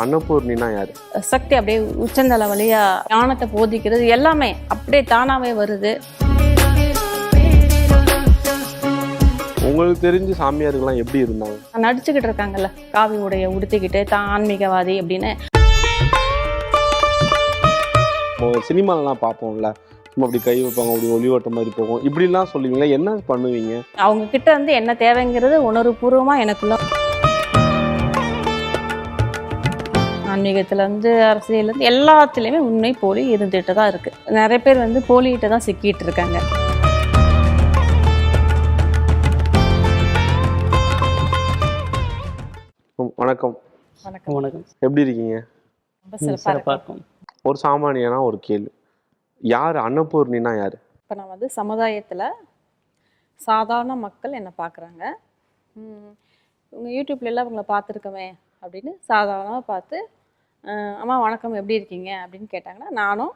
அன்னபூர்ணினா யாரு? சக்தி அப்படியே உச்சந்தலை வழியா ஞானத்தை போதிக்கிறது எல்லாமே அப்படியே தானாவே வருது. உங்களுக்கு தெரிஞ்சு சாமியார்கள்லாம் எப்படி இருந்தாங்க? நடிச்சுக்கிட்டு இருக்காங்கல்ல, காவி உடைய உடுத்திக்கிட்டு தான் ஆன்மீகவாதி அப்படின்னு. சினிமாலலாம் பார்ப்போம்ல, சும்மா அப்படி கை வைப்பாங்க, அப்படி ஒளிவட்டம் மாதிரி போகும், இப்படிலாம் சொல்லுவீங்களா? என்ன பண்ணுவீங்க? அவங்க கிட்ட வந்து என்ன தேவைங்கிறது உணர்வுபூர்வமா எனக்குள்ள. ஆன்மீகத்துல இருந்து அரசியல் இருந்து எல்லாத்துலேயுமே உண்மை போலி இருந்துட்டு தான் இருக்கு. நிறைய பேர் வந்து போலிகிட்ட தான் சிக்கிட்டு இருக்காங்க. வணக்கம். வணக்கம். வணக்கம். எப்படி இருக்கீங்க? ரொம்ப சிறப்பாக இருக்கும். ஒரு சாமானியனா ஒரு கேள்வி, யார் அன்னபூர்ணினா யாரு? இப்போ நான் வந்து சமுதாயத்தில் சாதாரண மக்கள் என்னை பார்க்குறாங்க. உங்கள் யூடியூப்ல எல்லாம் உங்களை பார்த்துருக்கமே அப்படின்னு சாதாரணமாக பார்த்து, அம்மா வணக்கம் எப்படி இருக்கீங்க அப்படின்னு கேட்டாங்கன்னா, நானும்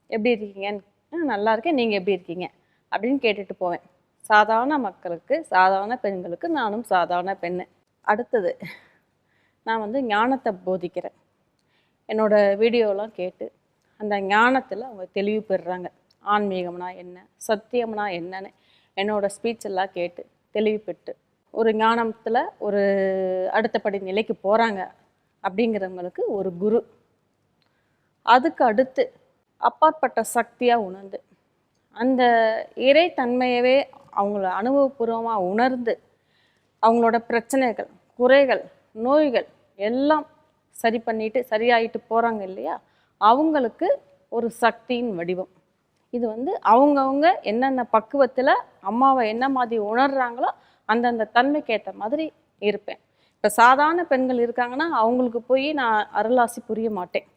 எப்படி இருக்கீங்கன்னு, நல்லா இருக்கேன், நீங்கள் எப்படி இருக்கீங்க அப்படின்னு கேட்டுட்டு போவேன். சாதாரண மக்களுக்கு, சாதாரண பெண்களுக்கு நானும் சாதாரண பெண்ணு. அடுத்தது நான் வந்து ஞானத்தை போதிக்கிறேன். என்னோடய வீடியோலாம் கேட்டு அந்த ஞானத்தில் அவங்க தெளிவு பெறுறாங்க. ஆன்மீகம்னா என்ன, சத்தியம்னா என்னன்னு என்னோடய ஸ்பீச் எல்லாம் கேட்டு தெளிவு பெற்று ஒரு ஞானத்தில் ஒரு அடுத்தபடி நிலைக்கு போகிறாங்க. அப்படிங்கிறவங்களுக்கு ஒரு குரு. அதுக்கு அடுத்து அப்பாற்பட்ட சக்தியாக உணர்ந்து அந்த இறைத்தன்மையவே அவங்கள அனுபவபூர்வமாக உணர்ந்து அவங்களோட பிரச்சனைகள், குறைகள், நோய்கள் எல்லாம் சரி பண்ணிட்டு சரியாயிட்டு போகிறாங்க இல்லையா, அவங்களுக்கு ஒரு சக்தியின் வடிவம். இது வந்து அவங்கவுங்க என்னென்ன பக்குவத்தில் அம்மாவை என்ன மாதிரி உணர்றாங்களோ அந்தந்த தன்மைக்கு ஏற்ற மாதிரி இருப்பேன். இப்போ சாதாரண பெண்கள் இருக்காங்கன்னா அவங்களுக்கு போய் நான் அருளாசி புரிய மாட்டேன்.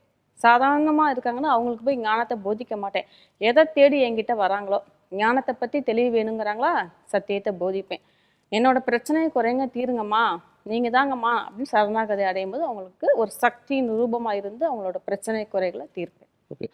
சாதாரணமாக இருக்காங்கன்னா அவங்களுக்கு போய் ஞானத்தை போதிக்க மாட்டேன். எதை தேடி என்கிட்ட வராங்களோ, ஞானத்தை பற்றி தெளிவு வேணுங்கிறாங்களா, சத்தியத்தை போதிப்பேன். என்னோட பிரச்சனையை குறைங்க, தீருங்கம்மா, நீங்கள் தாங்கம்மா அப்படின்னு சரணாகதி அடையும் போது அவங்களுக்கு ஒரு சக்தியின் ரூபமாக இருந்து அவங்களோட பிரச்சனை குறைகளை தீர்ப்பேன். ஓகே.